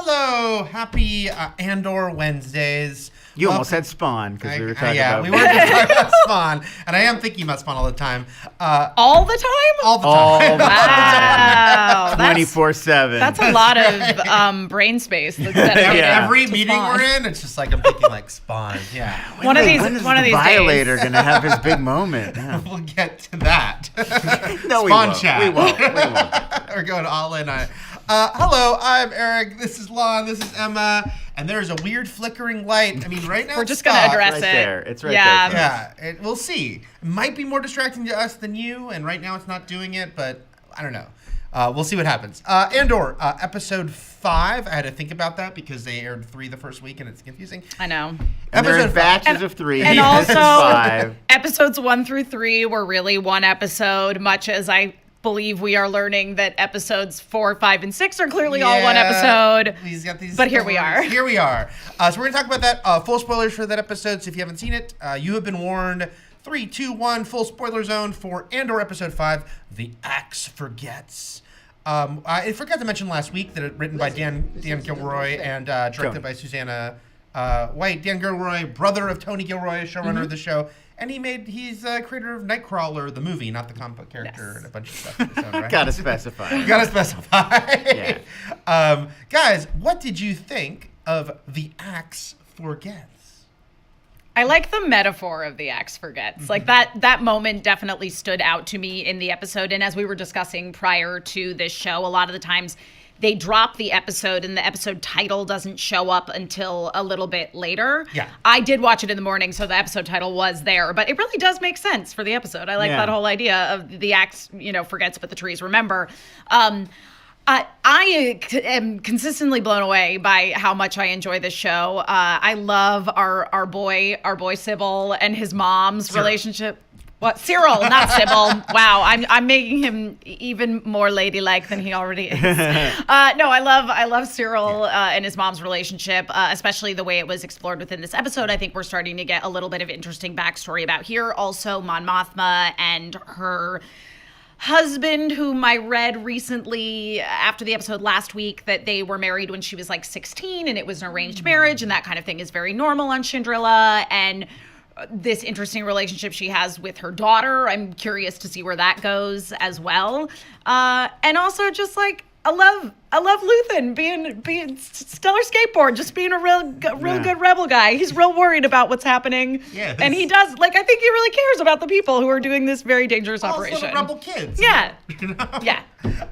Hello, happy Andor Wednesdays. You almost said Spawn because we were talking about. Yeah, we were just talking about Spawn, and I am thinking about Spawn all the time. All the time? All the time. Wow. 24/7. That's a lot of brain space. That's dedicated Every to meeting Spawn. we're in, it's just like I'm thinking like Spawn. Yeah. One of these Violator days. gonna have his big moment. Yeah. We'll get to that. No, we Spawn won't. chat. We won't. We're going all in on it. Hello, I'm Eric. This is Lon. This is Emma. And there's a weird flickering light. I mean, right now We're it's just going to stopped. address Right it. there. It's right yeah. there. Yeah, we'll see. It might be more distracting to us than you, and right now it's not doing it, but I don't know. We'll see what happens. Andor, episode 5. I had to think about that because they aired 3 the first week, and it's confusing. I know. And they're in Episode batches of 3. And This is also, 5. episodes 1 through 3 were really one episode, much as I believe we are learning that episodes 4, 5, and 6 are clearly all one episode. He's got these But here we are. Here we are. So we're going to talk about that. Full spoilers for that episode, so if you haven't seen it, you have been warned. 3, 2, 1, full spoiler zone for Andor episode 5, The Axe Forgets. I forgot to mention last week that it's written by Dan Gilroy and directed by Susanna White. Dan Gilroy, brother of Tony Gilroy, showrunner of the show. And he's creator of Nightcrawler, the movie, not the comic book character, and a bunch of stuff. Of his own, right? Gotta specify. Gotta specify. Yeah. Guys, what did you think of The Axe Forgets? I like the metaphor of the axe forgets. Like that moment definitely stood out to me in the episode. And as we were discussing prior to this show, a lot of the times they drop the episode and the episode title doesn't show up until a little bit later. Yeah. I did watch it in the morning, so the episode title was there, but it really does make sense for the episode. I like that whole idea of the axe, forgets, but the trees remember. I am consistently blown away by how much I enjoy this show. I love our boy Sybil and his mom's relationship. What? Cyril, not Sybil. Wow, I'm making him even more ladylike than he already is. No, I love Cyril and his mom's relationship, especially the way it was explored within this episode. I think we're starting to get a little bit of interesting backstory about here. Also, Mon Mothma and her husband, whom I read recently after the episode last week, that they were married when she was like 16 and it was an arranged marriage, and that kind of thing is very normal on Shindrilla. And this interesting relationship she has with her daughter. I'm curious to see where that goes as well. And also just like, I love Luthen being stellar skateboard, just being a real good rebel guy. He's real worried about what's happening. Yes. And he does, I think he really cares about the people who are doing this very dangerous Also operation. the rebel kids. Yeah. Yeah.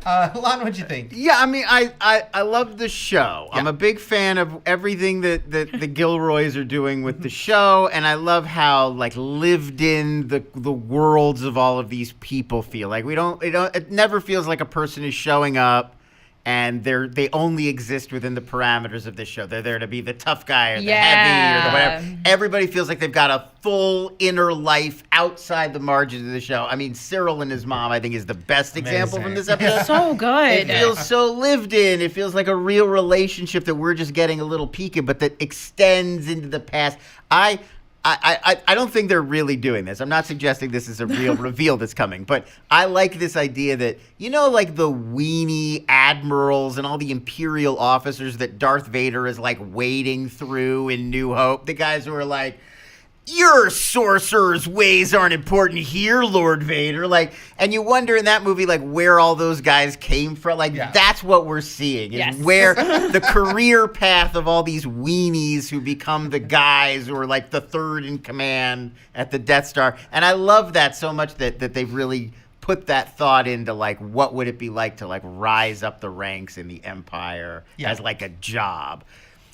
Lon, what'd you think? Yeah, I mean, I love the show. I'm a big fan of everything that the Gilroys are doing with the show, and I love how lived in the worlds of all of these people feel. Like it never feels like a person is showing up and they only exist within the parameters of this show. They're there to be the tough guy or the heavy or the whatever. Everybody feels like they've got a full inner life outside the margins of the show. I mean, Cyril and his mom, I think, is the best example from this episode. So good. It feels so lived in. It feels like a real relationship that we're just getting a little peek at, but that extends into the past. I don't think they're really doing this. I'm not suggesting this is a real reveal that's coming, but I like this idea that, the weenie admirals and all the Imperial officers that Darth Vader is wading through in New Hope, the guys who are like, your sorcerer's ways aren't important here, Lord Vader. And you wonder in that movie, where all those guys came from. That's what we're seeing. Yes. Where the career path of all these weenies who become the guys who are the third in command at the Death Star. And I love that so much that they've really put that thought into what would it be like to rise up the ranks in the Empire as a job.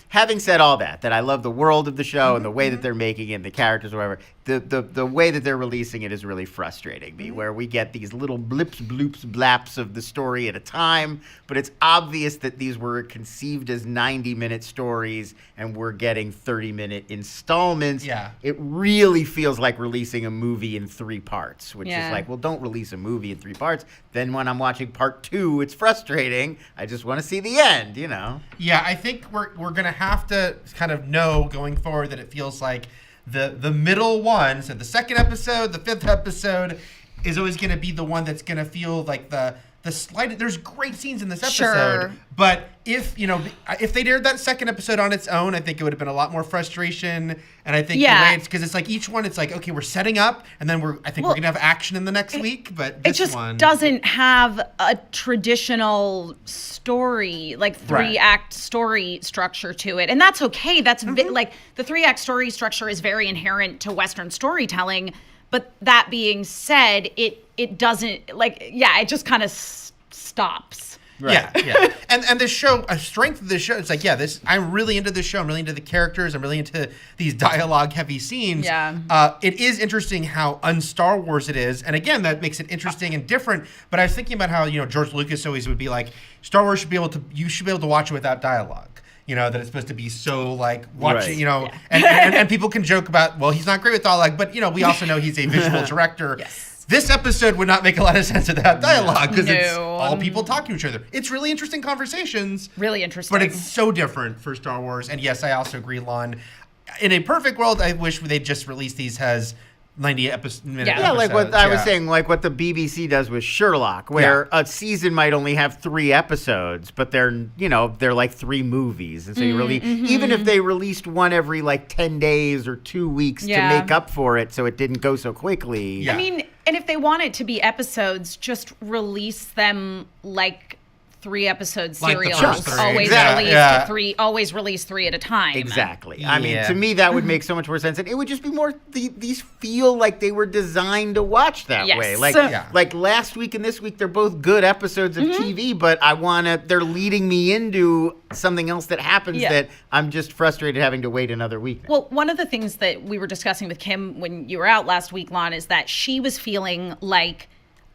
Having said all that I love the world of the show and the way that they're making it, and the characters or whatever, the way that they're releasing it is really frustrating me, where we get these little blips, bloops, blaps of the story at a time, but it's obvious that these were conceived as 90-minute stories and we're getting 30-minute installments. Yeah. It really feels like releasing a movie in 3 parts, which is well, don't release a movie in 3 parts. Then when I'm watching part 2, it's frustrating. I just want to see the end, Yeah, I think we're going to have to kind of know going forward that it feels like the middle one, so the second episode, the 5th episode, is always going to be the one that's going to feel like the the slight. There's great scenes in this episode, Sure. but if they aired that second episode on its own, I think it would have been a lot more frustration. And I think the way it's because it's like each one, it's like, okay, we're setting up, and then we're gonna have action in the next week. But this it just one doesn't have a traditional story, like 3-act story structure to it, and that's okay. That's like the 3-act story structure is very inherent to Western storytelling. But that being said, it doesn't it just kind of stops. Right. Yeah. And the show, a strength of the show, it's like, I'm really into this show. I'm really into the characters. I'm really into these dialogue-heavy scenes. Yeah. It is interesting how un-Star Wars it is. And again, that makes it interesting and different. But I was thinking about how, George Lucas always would be like, Star Wars you should be able to watch it without dialogue. That it's supposed to be so like watching, and people can joke about, well, he's not great with dialogue, but we also know he's a visual director. Yes. This episode would not make a lot of sense without dialogue because it's all people talking to each other. It's really interesting conversations. Really interesting. But it's so different for Star Wars. And yes, I also agree, Lon. In a perfect world, I wish they'd just release these as 90 episodes. Yeah, like what I was saying, like what the BBC does with Sherlock, where a season might only have 3 episodes, but they're like 3 movies. And so you really, even if they released one every like 10 days or 2 weeks to make up for it so it didn't go so quickly. I mean, and if they want it to be episodes, just release them like 3-episode serials. Like the first 3. Always release 3 at a time. Exactly. I mean, to me, that would make so much more sense. And it would just be more, these feel like they were designed to watch that way. Like last week and this week, they're both good episodes of TV, but they're leading me into something else that happens that I'm just frustrated having to wait another week. Well, one of the things that we were discussing with Kim when you were out last week, Lon, is that she was feeling like,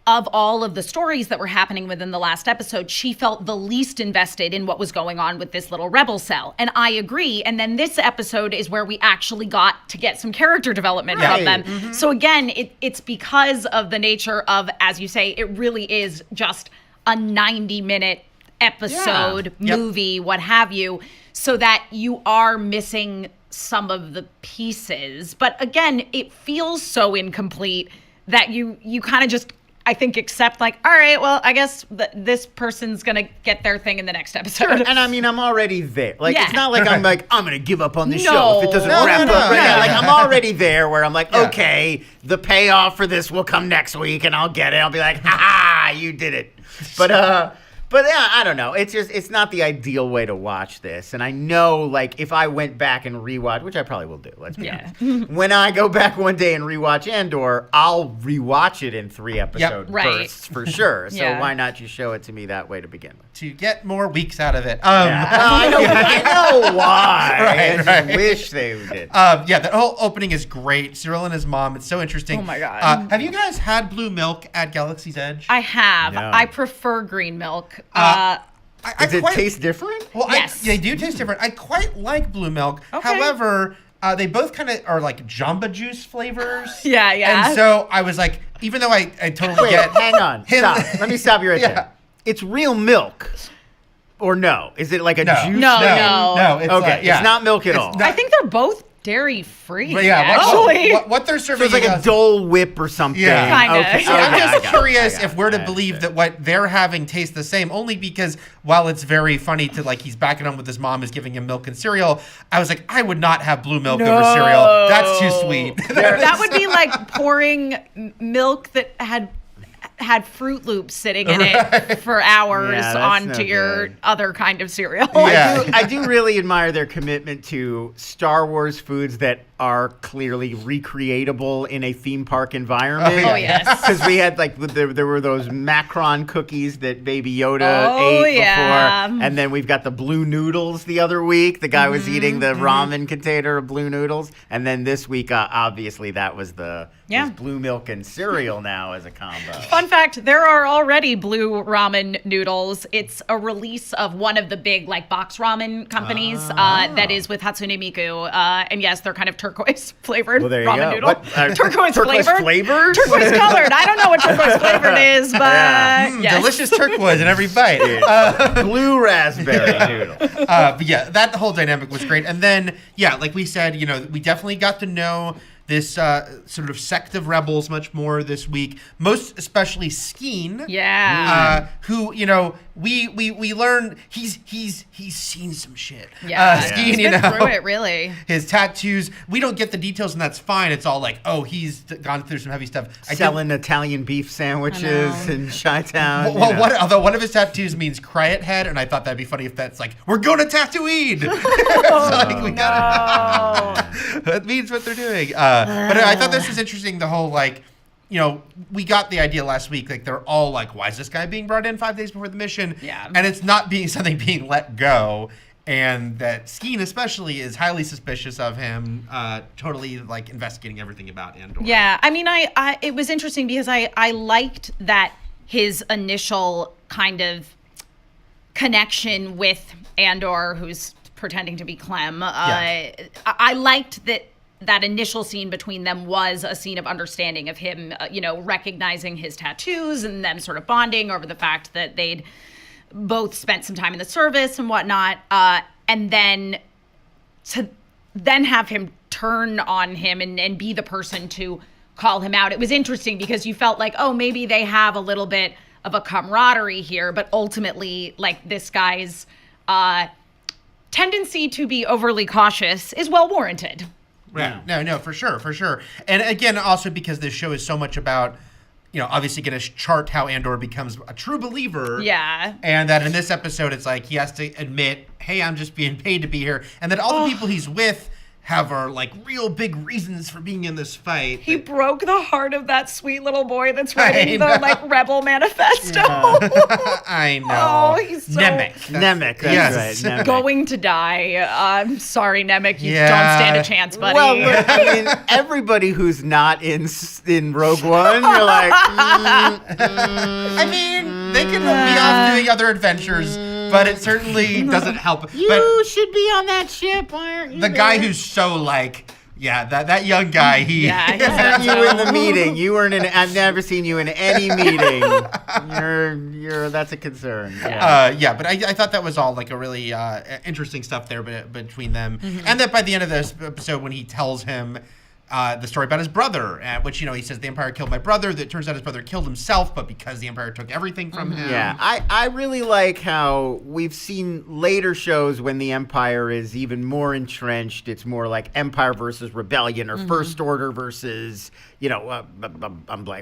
of all of the stories that were happening within the last episode, she felt the least invested in what was going on with this little rebel cell. And I agree. And then this episode is where we actually got to get some character development from them. So again, it's because of the nature of, as you say, it really is just a 90-minute episode, movie, what have you, so that you are missing some of the pieces. But again, it feels so incomplete that you kind of just, I think, accept like, all right, well, I guess this person's going to get their thing in the next episode. Sure. And I mean, I'm already there. Like, it's not like I'm going to give up on this show if it doesn't wrap up. Like, I'm already there where I'm like, okay, the payoff for this will come next week and I'll get it. I'll be like, ha, you did it. But yeah, I don't know. It's not the ideal way to watch this. And I know, like, if I went back and rewatch, which I probably will do, let's be honest. When I go back one day and rewatch Andor, I'll rewatch it in 3-episode bursts for sure. So why not just show it to me that way to begin with? To get more weeks out of it. I know why. I just wish they did. That whole opening is great. Cyril and his mom. It's so interesting. Oh, my God. Have you guys had blue milk at Galaxy's Edge? I have. No. I prefer green milk. Does it taste different? Well, yes. They do taste different. I quite like blue milk. Okay. However, they both kind of are like Jamba Juice flavors. Yeah. And so I was like, even though I totally get... hang on. Stop. Let me stop you right there. It's real milk. Or no? Is it like a juice? No. It's okay, it's not milk at all. I think they're both dairy-free, But actually. What they're serving... So it's like a Dole Whip or something. Yeah. Kinda. Okay. So I'm just curious I got if we're to it. believe that what they're having tastes the same, only because while it's very funny to like he's backing on with his mom is giving him milk and cereal, I was like, I would not have blue milk over cereal. That's too sweet. That would be like pouring milk that had Fruit Loops sitting in it for hours that's onto no your good. other kind of cereal. I do really admire their commitment to Star Wars foods that are clearly recreatable in a theme park environment. Oh, yes. Because we had there were those Macron cookies that Baby Yoda ate before, and then we've got the blue noodles the other week. The guy was eating the ramen container of blue noodles, and then this week, obviously, that was was blue milk and cereal now as a combo. Fun fact, there are already blue ramen noodles. It's a release of one of the big Boxx ramen companies that is with Hatsune Miku. And yes, they're kind of turquoise flavored ramen noodle. Turquoise flavored? Turquoise colored. I don't know what turquoise flavored is, but yes. Delicious turquoise in every bite. Blue raspberry noodle. But yeah, that whole dynamic was great. And then, like we said, we definitely got to know this sort of sect of rebels much more this week. Most especially Skeen. Yeah. Who we learn he's seen some shit. Yeah. Skeen, He's been through it, really. His tattoos. We don't get the details, and that's fine. It's all like, oh, he's gone through some heavy stuff. Selling Italian beef sandwiches in Chi-Town. Although one of his tattoos means Cryet Head, and I thought that'd be funny if that's like, we're going to Tatooine. We got it. That means what they're doing. But I thought this was interesting. The whole we got the idea last week. Like they're all like, why is this guy being brought in 5 days before the mission? Yeah. And it's not something being let go. And that Skeen especially is highly suspicious of him, totally like investigating everything about Andor. Yeah, I mean, it was interesting because I liked that his initial kind of connection with Andor, who's pretending to be Clem. I liked that initial scene between them was a scene of understanding of him, recognizing his tattoos and them sort of bonding over the fact that they'd both spent some time in the service and whatnot, and then to then have him turn on him and be the person to call him out. It was interesting because you felt like, oh, maybe they have a little bit of a camaraderie here, but ultimately, like, this guy's tendency to be overly cautious is well warranted. Right. No, for sure. And again, also because this show is so much about, obviously going to chart how Andor becomes a true believer. Yeah. And that in this episode, it's like he has to admit, hey, I'm just being paid to be here. And that all the people he's with are like real big reasons for being in this fight. He broke the heart of that sweet little boy that's writing the rebel manifesto. Yeah. I know. Oh, he's so Nemec. That's right. Nemec. Going to die. I'm sorry, Nemec. You don't stand a chance, buddy. Well, look, I mean, everybody who's not in Rogue One, you're like, I mean, they can be off doing other adventures, but it certainly doesn't help. You should be on that ship. Why aren't you the there? guy who's so like, that young guy, you in the meeting. You weren't in. I've never seen you in any meeting. You're. That's a concern. Yeah. But I thought that was all like a really interesting stuff there between them, and that by the end of this episode, when he tells him the story about his brother, which he says the Empire killed my brother. That turns out his brother killed himself, but because the Empire took everything from him. Yeah, I really like how we've seen later shows when the Empire is even more entrenched. It's more like Empire versus Rebellion or First Order versus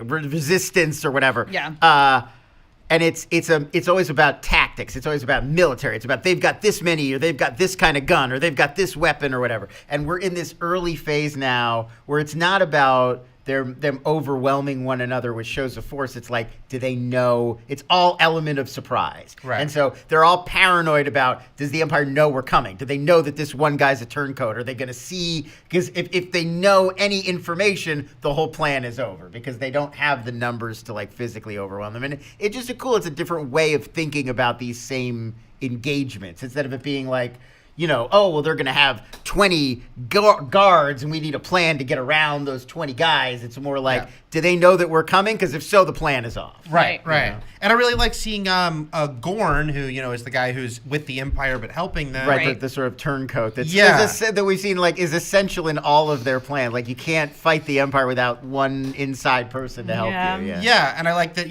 resistance or whatever. Yeah. And it's always about tactics. It's always about military. It's about they've got this many, or they've got this kind of gun, or they've got this weapon, or whatever. And we're in this early phase now where it's not about them overwhelming one another with shows of force. It's like, do they know? It's all element of surprise. Right. And so they're all paranoid about, does the Empire know we're coming? Do they know that this one guy's a turncoat? Are they going to see? Because if they know any information, the whole plan is over because they don't have the numbers to like physically overwhelm them. And it's just it's a different way of thinking about these same engagements instead of it being like, they're going to have 20 guards and we need a plan to get around those 20 guys. It's more like, do they know that we're coming? Because if so, the plan is off. Right. And I really like seeing Gorn, who, is the guy who's with the Empire but helping them. Right. The sort of turncoat that we've seen like is essential in all of their plans. Like you can't fight the Empire without one inside person to help you. Yeah. And I like that,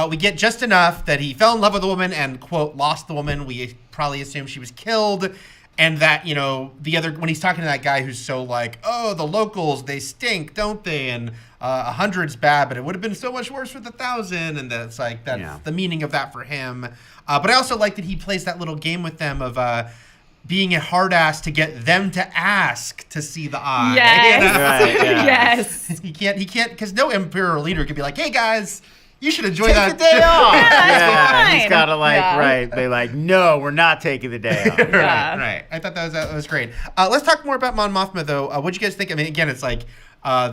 we get just enough that he fell in love with a woman and, quote, lost the woman. We probably assume she was killed. And that, the other, when he's talking to that guy who's so like, oh, the locals, they stink, don't they? And 100's bad, but it would have been so much worse with 1,000. And that's like, that's the meaning of that for him. But I also like that he plays that little game with them of being a hard ass to get them to ask to see the eye. Yes. Right, Yes. He can't, because no Imperial leader could be like, hey, guys, you should enjoy Take that. the day off. Fine. He's got to They like, no, we're not taking the day off. Right. I thought that was great. Let's talk more about Mon Mothma, though. What'd you guys think? I mean, again, it's like all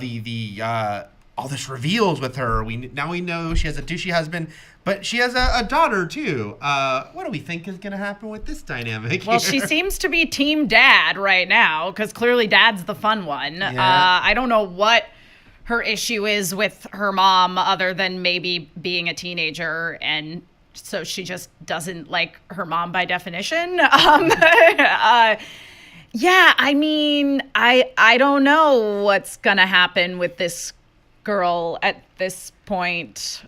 this reveals with her. We know she has a douchey husband, but she has a daughter too. What do we think is going to happen with this dynamic? Well, here? she seems to be team dad right now because clearly dad's the fun one. Yeah. I don't know what her issue is with her mom other than maybe being a teenager, and so she just doesn't like her mom by definition. Yeah, I mean, I don't know what's gonna happen with this girl at this point.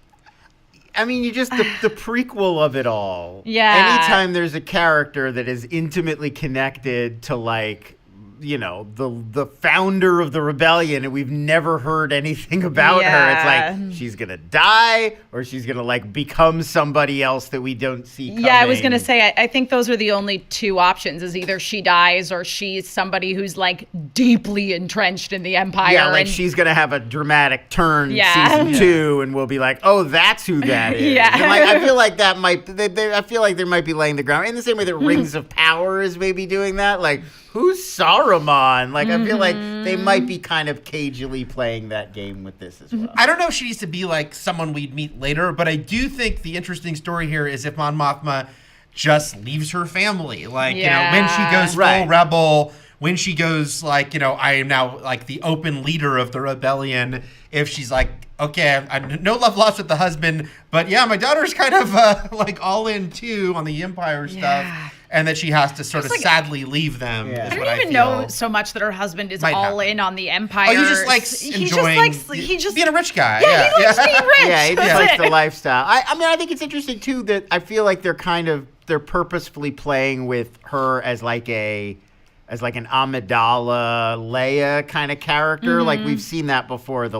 I mean, you just the prequel of it all. Yeah. Anytime there's a character that is intimately connected to, like, you know, the founder of the rebellion, and we've never heard anything about her. It's like she's gonna die, or she's gonna, like, become somebody else that we don't see coming. Yeah, I was gonna say, I think those are the only two options: is either she dies or she's somebody who's, like, deeply entrenched in the Empire. Yeah, like, she's gonna have a dramatic turn season 2, and we'll be like, oh, that's who that is. Yeah. And, like, I feel like that might. I feel like they might be laying the ground in the same way that Rings of Power is maybe doing that. Like, who's Saruman? Like, I feel like they might be kind of cagily playing that game with this as well. I don't know if she needs to be like someone we'd meet later, but I do think the interesting story here is if Mon Mothma just leaves her family. Like, you know, when she goes full rebel, when she goes, like, you know, I am now, like, the open leader of the rebellion. If she's like, okay, I'm no love lost with the husband, but yeah, my daughter's kind of like all in too on the Empire stuff. And that she has to sort of sadly leave them. Yeah. Is I what don't even know so much that her husband is all in on the Empire. Oh, he just likes enjoying being a rich guy. Yeah, he likes being rich. Yeah, he just That's likes it. the lifestyle. I mean, I think it's interesting too that I feel like they're purposefully playing with her as like an Amidala Leia kind of character. Like, we've seen that before.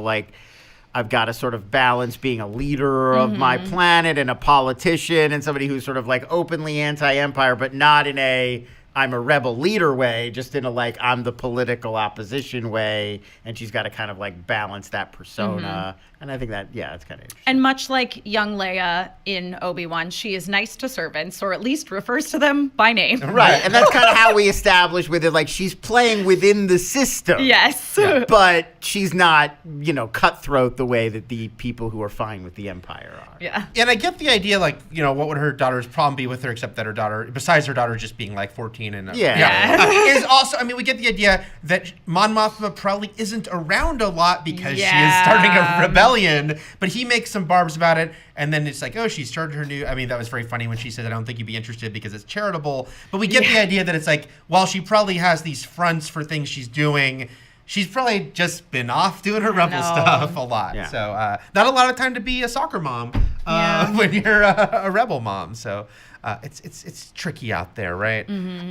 I've got to sort of balance being a leader of my planet and a politician and somebody who's sort of, like, openly anti-Empire, but not in a I'm a rebel leader way, just in a, like, I'm the political opposition way. And she's got to kind of, like, balance that persona. And I think that, it's kind of interesting. And much like young Leia in Obi-Wan, she is nice to servants, or at least refers to them by name. Right, and that's kind of how we establish with it. Like, she's playing within the system. Yes. But she's not, you know, cutthroat the way that the people who are fine with the Empire are. Yeah. And I get the idea, like, you know, what would her daughter's problem be with her, except that her daughter, besides her daughter just being, like, 14 and... is also, I mean, we get the idea that Mon Mothma probably isn't around a lot because she is starting a rebellion, but he makes some barbs about it, and then it's like, oh, she started her new... I mean, that was very funny when she said, I don't think you'd be interested because it's charitable, but we get the idea that it's like, while she probably has these fronts for things she's doing... She's probably just been off doing her rebel stuff a lot. Yeah. So not a lot of time to be a soccer mom when you're a rebel mom. So it's tricky out there, right? And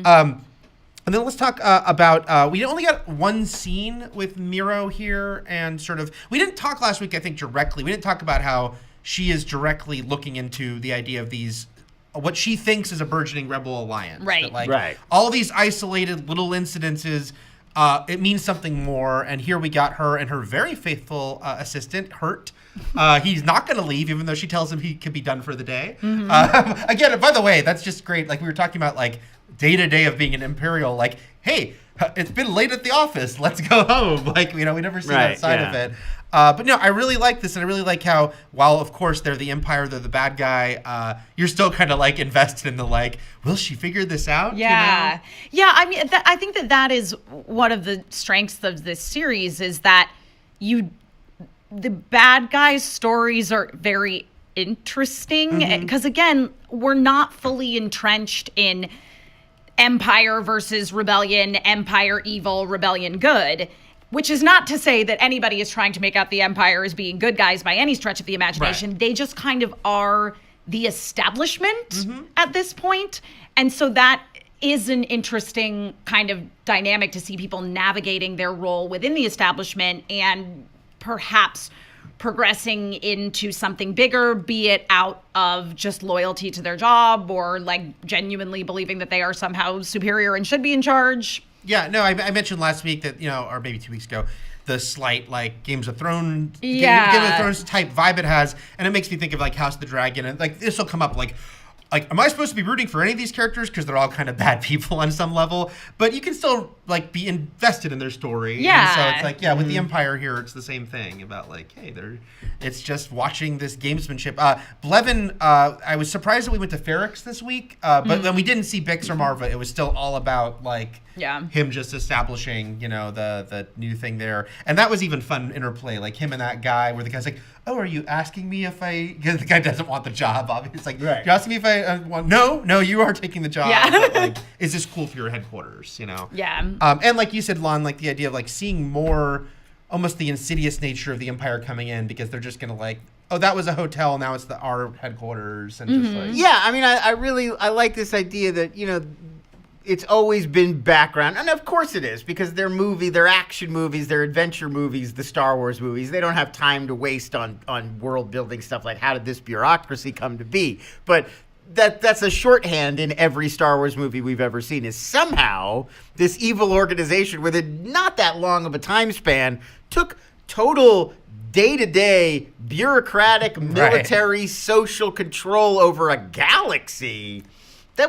then let's talk about, we only got one scene with Miro here, and sort of, we didn't talk last week, I think, directly. We didn't talk about how she is directly looking into the idea of these, what she thinks is a burgeoning rebel alliance. Right. That, like, all these isolated little incidences, it means something more, and here we got her and her very faithful assistant, Hurt. He's not going to leave, even though she tells him he could be done for the day. Again, by the way, that's just great. Like, we were talking about, like, day-to-day of being an Imperial. Like, hey, it's been late at the office. Let's go home. Like, you know, we never see that side of it. But no, I really like this, and I really like how, while of course they're the Empire, they're the bad guy, you're still kind of, like, invested in the, like, will she figure this out? Yeah. You know? Yeah, I mean, I think that is one of the strengths of this series, is that the bad guys' stories are very interesting, because, again, we're not fully entrenched in Empire versus Rebellion, Empire evil, Rebellion good. Which is not to say that anybody is trying to make out the Empire as being good guys by any stretch of the imagination. Right. They just kind of are the establishment at this point. And so that is an interesting kind of dynamic to see people navigating their role within the establishment and perhaps progressing into something bigger, be it out of just loyalty to their job or, like, genuinely believing that they are somehow superior and should be in charge. Yeah, no, I mentioned last week that, you know, or maybe 2 weeks ago, the slight, like, Game of Thrones type vibe it has, and it makes me think of, like, House of the Dragon, and, like, this will come up, like, am I supposed to be rooting for any of these characters because they're all kind of bad people on some level? But you can still, like be invested in their story. Yeah. And so it's like, with the Empire here, it's the same thing about like, hey, it's just watching this gamesmanship. Blevin, I was surprised that we went to Ferrix this week, but when we didn't see Bix or Marva, it was still all about like him just establishing, the new thing there. And that was even fun interplay, like him and that guy where the guy's like, oh, are you asking me if because the guy doesn't want the job, obviously. It's like, you're asking me if I want, no, you are taking the job. Yeah. But, like, is this cool for your headquarters, Yeah. And like you said, Lon, like the idea of like seeing more, almost the insidious nature of the Empire coming in, because they're just going to like, oh, that was a hotel, now it's our headquarters. And just like. Yeah, I mean, I like this idea that, it's always been background, and of course it is, because they're action movies, they're adventure movies, the Star Wars movies. They don't have time to waste on world building stuff like how did this bureaucracy come to be. But that's a shorthand in every Star Wars movie we've ever seen, is somehow this evil organization within not that long of a time span took total day-to-day bureaucratic military social control over a galaxy,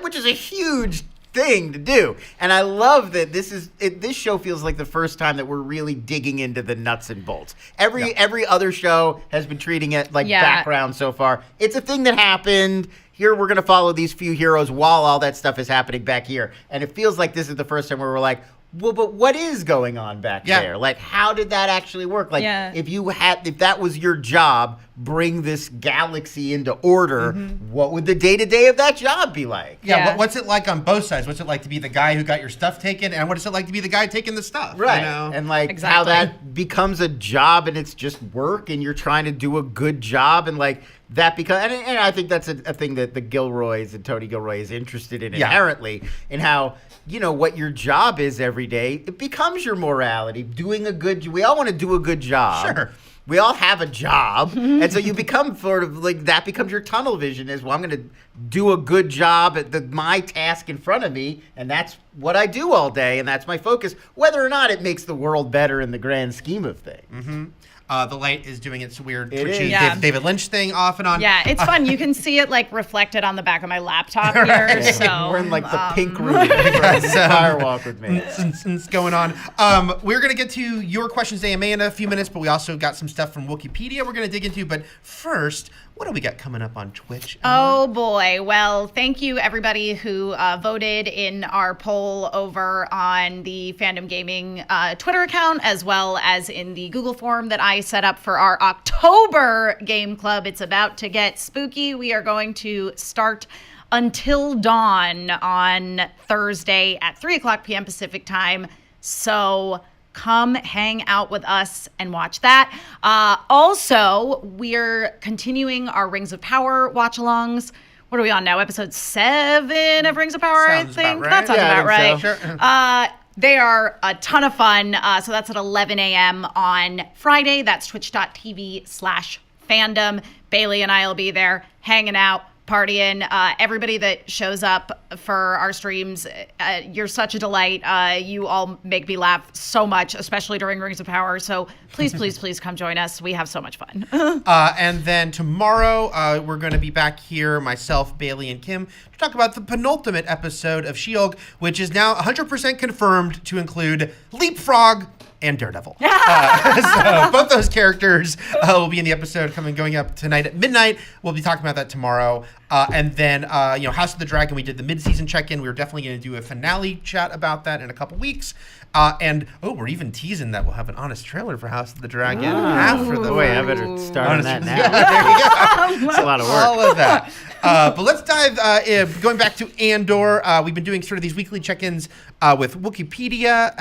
which is a huge thing to do. And I love that this show feels like the first time that we're really digging into the nuts and bolts. Every other show has been treating it like background so far. It's a thing that happened. Here we're going to follow these few heroes while all that stuff is happening back here. And it feels like this is the first time where we're like, well, but what is going on back there? Like, how did that actually work? Like, if that was your job, bring this galaxy into order, what would the day-to-day of that job be like? Yeah, what's it like on both sides? What's it like to be the guy who got your stuff taken, and what is it like to be the guy taking the stuff? Right, and like how that becomes a job, and it's just work, and you're trying to do a good job, and like that becomes, and I think that's a thing that the Gilroys and Tony Gilroy is interested in inherently, in how, what your job is every day, it becomes your morality. We all want to do a good job. Sure. We all have a job. And so you become sort of like, that becomes your tunnel vision is, well, I'm going to do a good job at my task in front of me. And that's what I do all day. And that's my focus, whether or not it makes the world better in the grand scheme of things. The light is doing its weird twitchy Yeah. David Lynch thing off and on. Yeah, it's fun. You can see it like reflected on the back of my laptop here. So we're in like the pink room. Firewalk with me. It's going on. We're going to get to your questions, AMA, in a few minutes, but we also got some stuff from Wikipedia we're going to dig into. But first, what do we got coming up on Twitch? Oh boy. Well, thank you everybody who voted in our poll over on the Fandom Gaming Twitter account, as well as in the Google form that I set up for our October game club. It's about to get spooky. We are going to start Until Dawn on Thursday at 3:00 p.m. Pacific time. So come hang out with us and watch that. Also, we're continuing our Rings of Power watch-alongs. What are we on now? Episode 7 of Rings of Power, Sounds I think. about right. That sounds about right. So. Sure. They are a ton of fun. So that's at 11 a.m. on Friday. That's twitch.tv/fandom. Bailey and I will be there hanging out, partying. Everybody that shows up for our streams, you're such a delight. You all make me laugh so much, especially during Rings of Power. So please, please, please come join us. We have so much fun. And then tomorrow, we're going to be back here, myself, Bailey, and Kim, to talk about the penultimate episode of She-Hulk, which is now 100% confirmed to include Leapfrog and Daredevil. So both those characters will be in the episode going up tonight at midnight. We'll be talking about that tomorrow. And then, House of the Dragon, we did the mid-season check-in. We were definitely going to do a finale chat about that in a couple weeks. We're even teasing that we'll have an honest trailer for House of the Dragon after the Boy, I better start on that now. There you go. It's a lot of work. All of that. But let's dive, going back to Andor, we've been doing sort of these weekly check-ins with Wikipedia.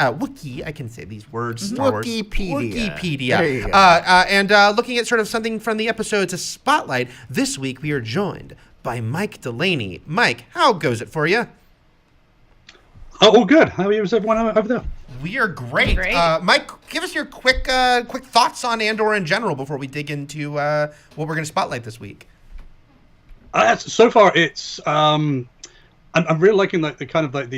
I can say these words. Star Wars. Wikipedia. There you go. And looking at sort of something from the episode to spotlight, this week we are joined by Mike Delaney. Mike, how goes it for you? Oh, all good. How are you, everyone over there? We are great. Mike, give us your quick thoughts on Andor in general before we dig into what we're going to spotlight this week. So far, it's I'm really liking the kind of like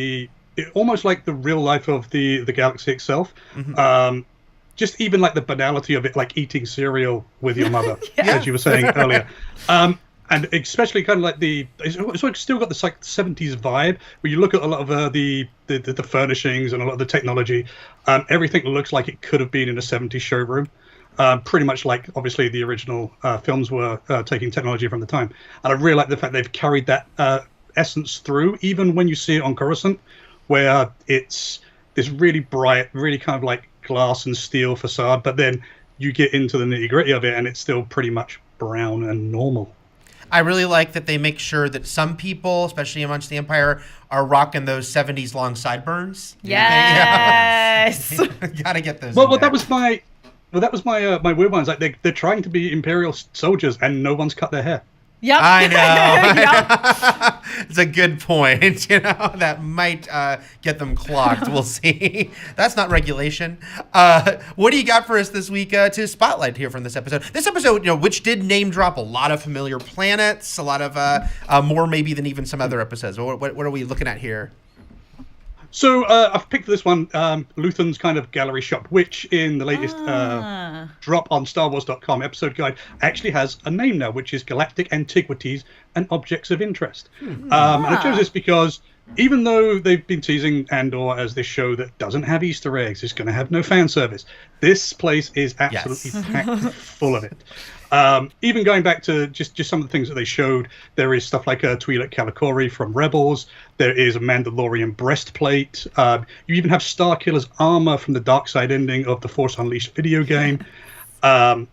almost like the real life of the galaxy itself. Mm-hmm. Just even like the banality of it, like eating cereal with your mother, as you were saying earlier. and especially kind of like it's still got this like 70s vibe where you look at a lot of the furnishings and a lot of the technology. Everything looks like it could have been in a 70s showroom. Pretty much like obviously the original films were taking technology from the time. And I really like the fact they've carried that essence through, even when you see it on Coruscant, where it's this really bright, really kind of like glass and steel facade, but then you get into the nitty gritty of it and it's still pretty much brown and normal. I really like that they make sure that some people, especially amongst the Empire, are rocking those 70s long sideburns. Yes. Gotta get those. Well, that was my my weird one. Is like they're trying to be Imperial soldiers and no one's cut their hair. Yep. I know. Yep. It's a good point. That might get them clocked. We'll see. That's not regulation. What do you got for us this week to spotlight here from this episode? This episode, which did name drop a lot of familiar planets, a lot of more maybe than even some other episodes. What are we looking at here? So I've picked this one, Luthen's kind of gallery shop, which in the latest drop on StarWars.com episode guide actually has a name now, which is Galactic Antiquities and Objects of Interest. And I chose this because even though they've been teasing Andor as this show that doesn't have Easter eggs, it's going to have no fan service, this place is absolutely packed full of it. Even going back to just some of the things that they showed, there is stuff like a Twi'lek Calicori from Rebels. There is a Mandalorian breastplate. You even have Starkiller's armor from the Dark Side ending of the Force Unleashed video game. And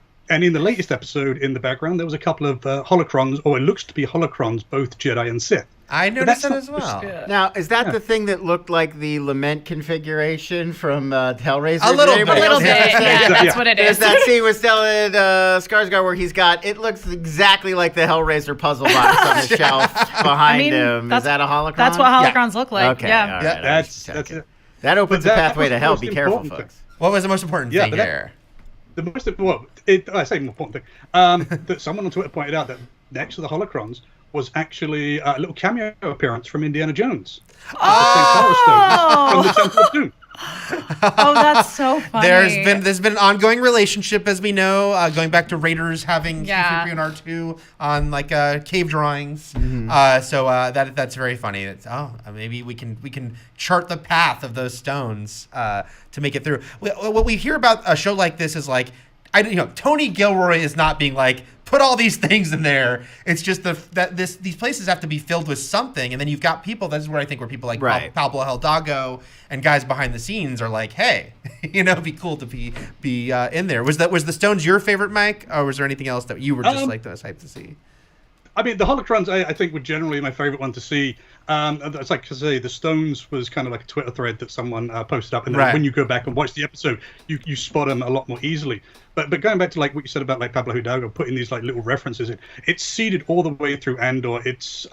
in the latest episode, in the background, there was a couple of holocrons, or it looks to be holocrons, both Jedi and Sith. I noticed that as well. Now, is that the thing that looked like the Lament configuration from Hellraiser? A little bit. Yeah, that's what it is. There's that scene with Stellan Skarsgård where it looks exactly like the Hellraiser puzzle box on the shelf behind him. Is that a holocron? That's what holocrons look like. Okay, yeah. all right, That's it. That opens a pathway to hell. Be careful, folks. What was the most important thing here? The most important, I say more important thing, that someone on Twitter pointed out that next to the holocrons was actually a little cameo appearance from Indiana Jones. From the Temple of Doom. Oh, that's so funny. There's been an ongoing relationship, as we know, going back to Raiders having C-3PO and R2 on like cave drawings. So that's very funny. Maybe we can chart the path of those stones to make it through. What we hear about a show like this is like, Tony Gilroy is not being like, put all these things in there. It's just these places have to be filled with something, and then you've got people. That's where I think where people like Pablo Hidalgo and guys behind the scenes are like, hey, it'd be cool to be in there. Was the stones your favorite, Mike, or was there anything else that you were just like the most hyped to see? I mean, the holocrons I think were generally my favorite one to see. It's like to say the stones was kind of like a Twitter thread that someone posted up, and then when you go back and watch the episode, you spot them a lot more easily. But going back to like what you said about like Pablo Hidalgo putting these like little references in, it's seeded all the way through Andor. It's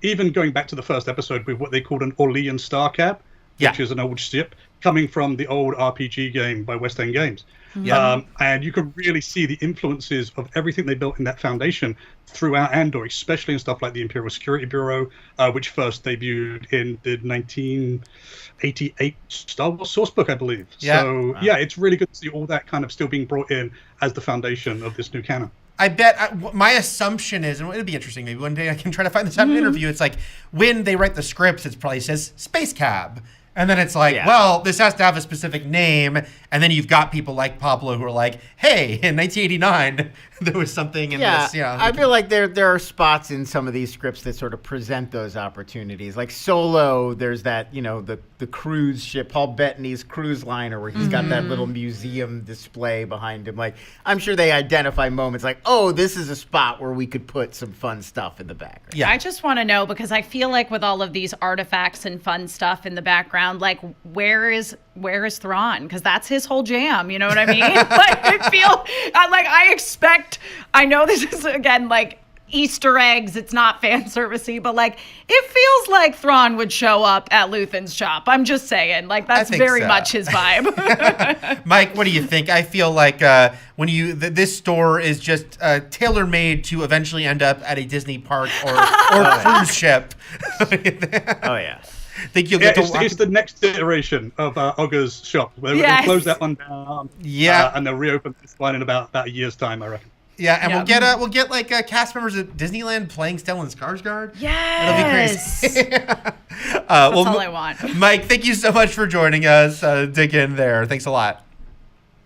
even going back to the first episode with what they called an Orlean Star Cab, which is an old ship coming from the old RPG game by West End Games. And you can really see the influences of everything they built in that foundation throughout Andor, especially in stuff like the Imperial Security Bureau, which first debuted in the 1988 Star Wars sourcebook, I believe. It's really good to see all that kind of still being brought in as the foundation of this new canon. I bet my assumption is, and it'll be interesting, maybe one day I can try to find this out in an interview, it's like when they write the scripts, it probably says Space Cab. And then it's like, well, this has to have a specific name. And then you've got people like Pablo who are like, hey, in 1989, there was something in this. I feel like there are spots in some of these scripts that sort of present those opportunities. Like Solo, there's that, the cruise ship, Paul Bettany's cruise liner, where he's got that little museum display behind him. Like, I'm sure they identify moments like, oh, this is a spot where we could put some fun stuff in the background. Yeah. I just want to know, because I feel like with all of these artifacts and fun stuff in the background, like where is Thrawn? Because that's his whole jam. You know what I mean? I know this is again like Easter eggs. It's not fan servicey, but like it feels like Thrawn would show up at Luthen's shop. I'm just saying, like that's very much his vibe. Mike, what do you think? I feel like when this store is just tailor made to eventually end up at a Disney park or cruise ship. Oh yeah. Think you'll get it's the next iteration of Ogger's shop. We're going to close that one down. And they'll reopen this one in about a year's time, I reckon. Yeah, and Yeah. we'll get like cast members at Disneyland playing Stellan Skarsgård. Yes. That'll be crazy. That's all I want. Mike, thank you so much for joining us. Dig in there. Thanks a lot.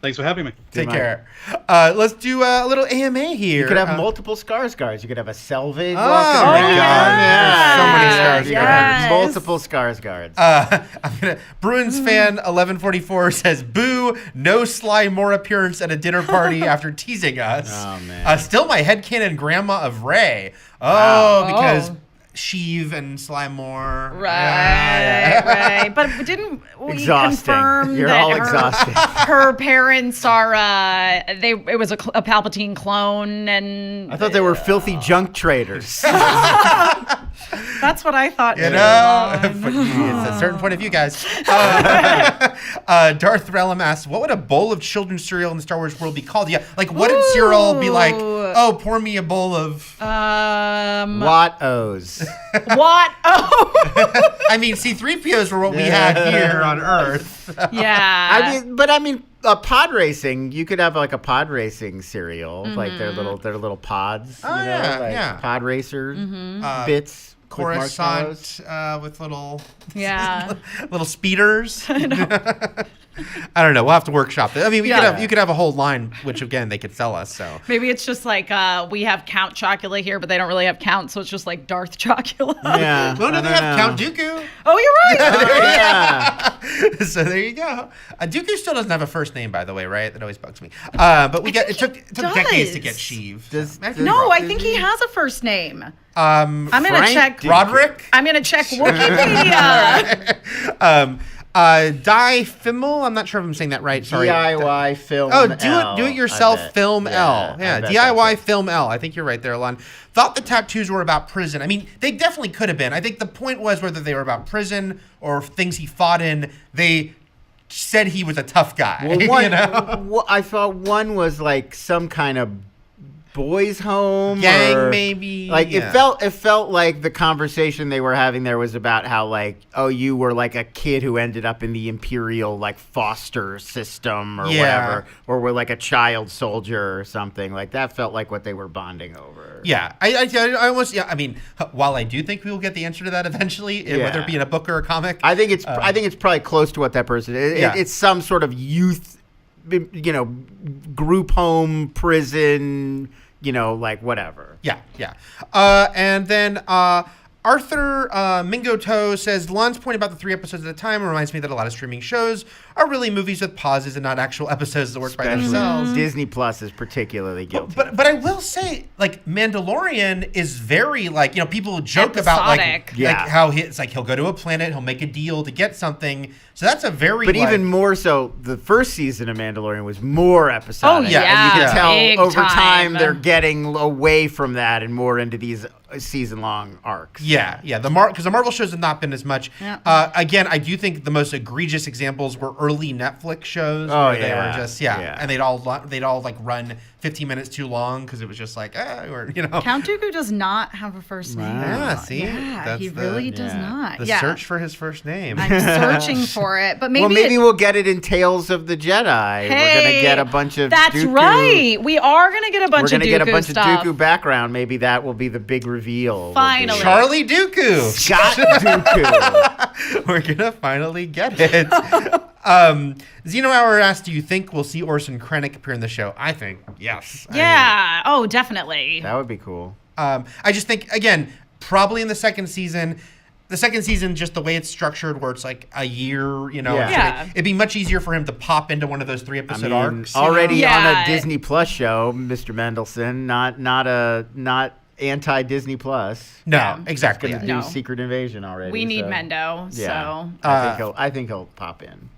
Thanks for having me. Take care. Let's do a little AMA here. You could have multiple Skarsgårds. You could have a Selvig Oh, walking my around. God. So many Skarsgårds. Yes. Multiple Skarsgårds. Bruins fan 1144 says, "Boo! No Sly Moore appearance at a dinner party after teasing us." Oh, man. Still my headcanon grandma of Ray. Wow. Because Sheev and Sly Moore. Right. But didn't we Exhausting. confirm You're that all exhausted. her parents are it was a Palpatine clone, and I thought they were filthy junk traders. that's what I thought. You know, it's a certain point of view, guys. Darth Relum asks, "What would a bowl of children's cereal in the Star Wars world be called?" Yeah, like what did cereal be like? Oh, pour me a bowl of. What-O's. What? Oh, I mean, C-3POs were what we had here on Earth. yeah. I mean, pod racing. You could have like a pod racing cereal, like their little pods. Oh, you know, yeah, like yeah. pod racer bits. with marshmallows. Coruscant with little Yeah. little speeders. I don't know. We'll have to workshop it. I mean, you could have a whole line, which again they could sell us. So Maybe it's just like we have Count Chocula here, but they don't really have Count, so it's just like Darth Chocula. Yeah. well, no, I they don't have know. Count Dooku. Oh, you're right. Yeah. So there you go. Dooku still doesn't have a first name, by the way, right? That always bugs me. But we it took decades to get Sheev. Does- No, I think he has a first name. I'm I'm gonna Frank check. Dooku. Roderick. I'm gonna check Wikipedia. Die Fimmel. I'm not sure if I'm saying that right. Sorry. DIY film. Oh, L, do it yourself I bet. film Yeah, L. I Yeah, bet DIY that's it. film L. I think you're right there, Lon. Thought the tattoos were about prison. I mean, they definitely could have been. I think the point was whether they were about prison or things he fought in. They said he was a tough guy. Well, one, you know? I thought one was like some kind of boys' home, Gang, or, maybe, Like yeah. it felt like the conversation they were having there was about how like, oh, you were like a kid who ended up in the Imperial like foster system or whatever, or were like a child soldier or something. Like that felt like what they were bonding over. Yeah, I almost I mean, while I do think we will get the answer to that eventually, whether it be in a book or a comic, I think it's probably close to what that person is. It's some sort of youth, group home, prison, like whatever. Yeah. And then Arthur Mingoto says, Lon's point about the 3 episodes at a time reminds me that a lot of streaming shows are really movies with pauses and not actual episodes that work by themselves. Disney Plus is particularly guilty. But I will say, like, Mandalorian is very, like, people joke about, like Episodic. how it's like he'll go to a planet, he'll make a deal to get something. So that's a very, But even more so, the first season of Mandalorian was more episodic. Oh, yeah. And you can tell Big over time time. they're getting away from that and more into these season-long arcs. Yeah, because the Marvel shows have not been as much. Yeah. Again, I do think the most egregious examples were early Netflix shows. Oh, where they yeah. were just Yeah. and they'd all like run 15 minutes too long because it was just like Count Dooku does not have a first name. Wow. Yeah, see, Yeah, That's he the- really does not. the yeah. search for his first name. I'm searching for it, but maybe Maybe we'll get it in Tales of the Jedi. We're going to get a bunch of That's Dooku. right. We are going to get a bunch We're of going to Dooku get a bunch stuff. of Dooku background. Maybe that will be the big reveal. Finally. Charlie Dooku. Scott Dooku. We're gonna finally get it. Zeno Hour asked, "Do you think we'll see Orson Krennic appear in the show?" I think yes. Yeah. Oh, definitely. That would be cool. I just think, again, probably in the second season. The second season, just the way it's structured, where it's like a year, Yeah. it'd be much easier for him to pop into one of those 3-episode arcs. Already on Yeah. a Disney Plus show, Mr. Mendelsohn, not anti-Disney Plus. No, Yeah. exactly. Gonna No. do Secret Invasion already. We need so. Mendo. Yeah. So I think he'll pop in.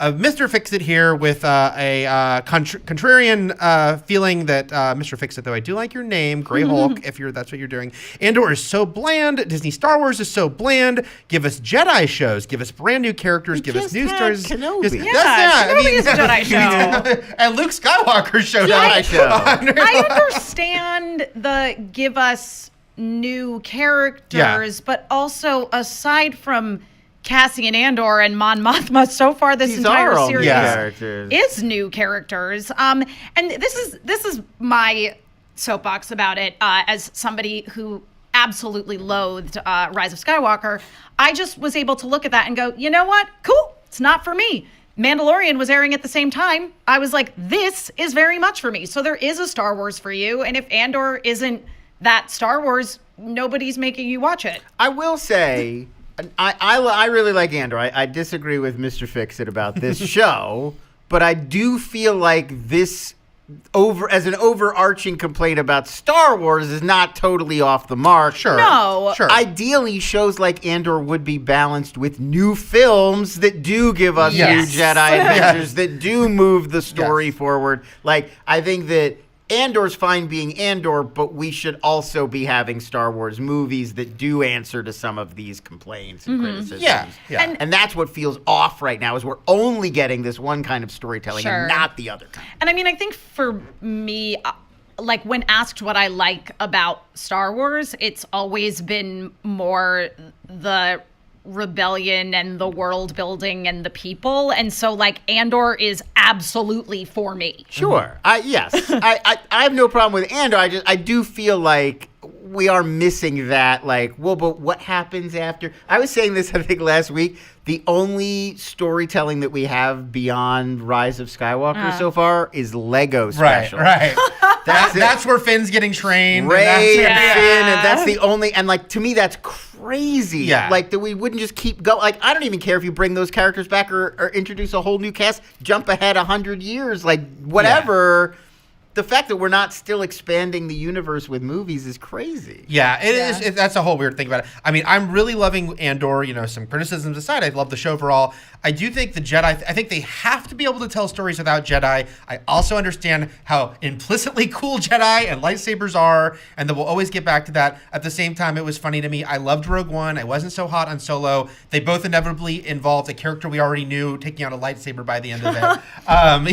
Mr. Fix-It here with a contrarian feeling that Mr. Fix-It, though I do like your name, Grey Hulk, if that's what you're doing. Andor is so bland. Disney Star Wars is so bland. Give us Jedi shows. Give us brand new characters. Give us just new had stories. Kenobi. Just- Yeah, Kenobi is a Jedi show. And Luke Skywalker showed Jedi up. show. I understand the give us new characters, but also aside from Cassian Andor and Mon Mothma so far this entire series is new characters. And this is my soapbox about it as somebody who absolutely loathed Rise of Skywalker. I just was able to look at that and go, you know what? Cool. It's not for me. Mandalorian was airing at the same time. I was like, this is very much for me. So there is a Star Wars for you. And if Andor isn't that Star Wars, nobody's making you watch it. I will say, I really like Andor. I disagree with Mr. Fix-It about this show, but I do feel like this as an overarching complaint about Star Wars is not totally off the mark. Sure. No. Sure. Ideally, shows like Andor would be balanced with new films that do give us new Jedi adventures, that do move the story forward. Like, I think that Andor's fine being Andor, but we should also be having Star Wars movies that do answer to some of these complaints and criticisms. Yeah. And that's what feels off right now, is we're only getting this one kind of storytelling and not the other kind. And I mean, I think for me, like when asked what I like about Star Wars, it's always been more the rebellion and the world building and the people, and so like Andor is absolutely for me. Sure. I have no problem with Andor. I do feel like we are missing that, like, well, but what happens after? I was saying this, I think, last week. The only storytelling that we have beyond Rise of Skywalker so far is Lego special. Right. That's where Finn's getting trained. Rey and Finn, and that's the only, and like, to me, that's crazy. Yeah. Like, that we wouldn't just keep going. Like, I don't even care if you bring those characters back or introduce a whole new cast, jump ahead 100 years, like, whatever. The fact that we're not still expanding the universe with movies is crazy. Yeah, it is. That's a whole weird thing about it. I mean, I'm really loving Andor. You know, some criticisms aside, I love the show overall. I do think the Jedi, I think they have to be able to tell stories without Jedi. I also understand how implicitly cool Jedi and lightsabers are, and that we'll always get back to that. At the same time, it was funny to me. I loved Rogue One. I wasn't so hot on Solo. They both inevitably involved a character we already knew taking out a lightsaber by the end of it.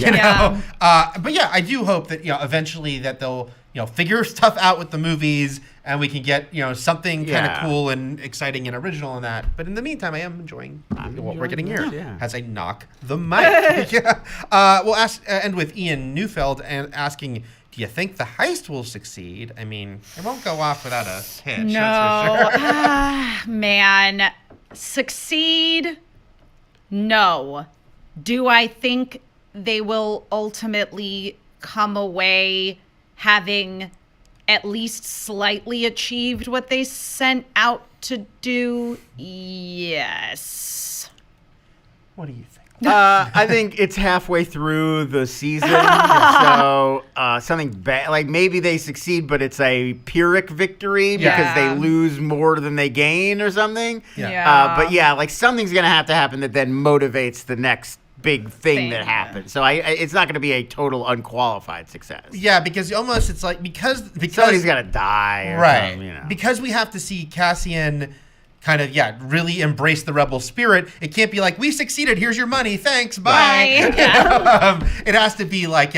You know, but yeah, I do hope that, you know, eventually that they'll, you know, figure stuff out with the movies and we can get, you know, something kind of cool and exciting and original in that. But in the meantime, I am enjoying what we're getting here as I knock the mic. We'll end with Ian Neufeld and asking, do you think the heist will succeed? I mean, it won't go off without a hitch. No. That's for sure. Man. Succeed? No. Do I think they will ultimately come away having at least slightly achieved what they sent out to do? Yes. What do you think? I think it's halfway through the season, so something bad. Like, maybe they succeed, but it's a Pyrrhic victory because they lose more than they gain or something. But yeah, like, something's gonna have to happen that then motivates the next big thing that happens. So it's not going to be a total unqualified success. Yeah, because almost it's like because somebody's got to die, right? You know. Because we have to see Cassian kind of really embrace the rebel spirit. It can't be like, we succeeded, here's your money, thanks, bye. It has to be like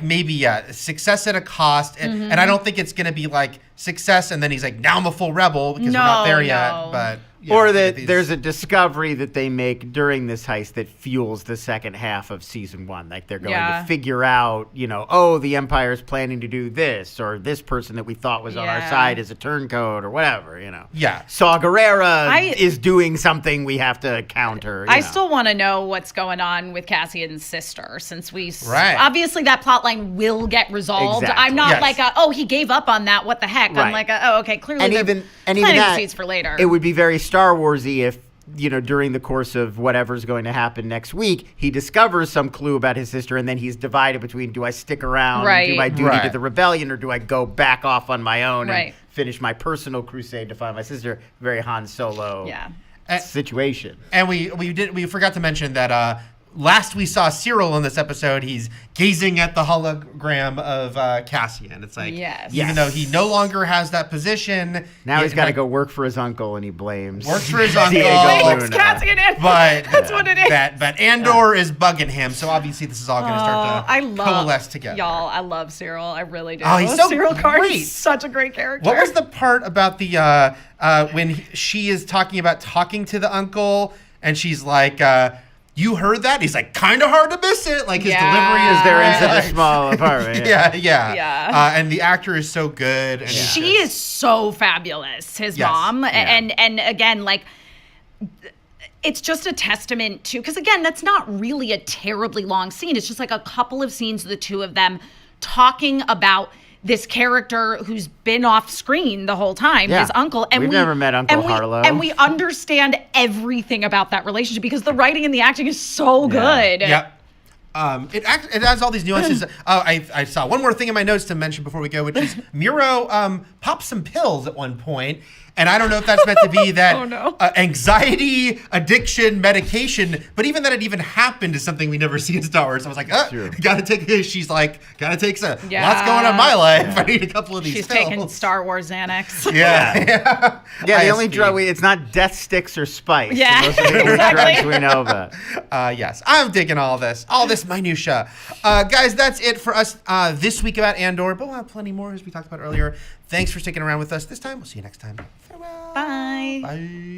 maybe success at a cost, and I don't think it's going to be like success and then he's like, now I'm a full rebel, because we're not there yet. But or that there's a discovery that they make during this heist that fuels the second half of season 1. Like, they're going to figure out, you know, oh, the Empire's planning to do this, or this person that we thought was on our side is a turncoat, or whatever, you know. Yeah. Saw Gerrera is doing something we have to counter. I still want to know what's going on with Cassian's sister, since obviously that plotline will get resolved. Exactly. I'm not like, he gave up on that, what the heck? I'm like, okay, clearly and they're planting the seeds for later. It would be very Star Warsy if, you know, during the course of whatever's going to happen next week, he discovers some clue about his sister, and then he's divided between, do I stick around and do my duty to the rebellion, or do I go back off on my own and finish my personal crusade to find my sister? Very Han Solo situation. And we forgot to mention that last we saw Cyril in this episode, he's gazing at the hologram of Cassian. It's like, even though he no longer has that position, now he's got to go work for his uncle, and he blames. Works for his uncle. Blames Cassian, but that's what it is. But Andor is bugging him, so obviously this is all going to start to coalesce together. Y'all, I love Cyril. I really do. Oh, he's so Cyril great. Is such a great character. What was the part about the when she is talking about talking to the uncle? And she's like, you heard that? He's like, kind of hard to miss it. Like his delivery is They're in such a small apartment. Yeah. And the actor is so good. And she is so fabulous, his mom. And again, like, it's just a testament to, because again, that's not really a terribly long scene. It's just like a couple of scenes of the two of them talking about this character who's been off screen the whole time, his uncle. And We've never met Uncle Harlow. And we understand everything about that relationship because the writing and the acting is so good. Yep. It has all these nuances. I saw one more thing in my notes to mention before we go, which is Miro pops some pills at one point. And I don't know if that's meant to be that anxiety, addiction, medication, but even that it even happened is something we never see in Star Wars. I was like, gotta take this. She's like, gotta take some. Lots going on in my life. I need a couple of these She's pills. taking Star Wars Xanax. Yeah, the only drug, it's not death sticks or spice. Yeah, those are the only drugs we know about. Yes, I'm digging all this minutia. Guys, that's it for us this week about Andor, but we'll have plenty more as we talked about earlier. Thanks for sticking around with us this time. We'll see you next time. Farewell. Bye. Bye.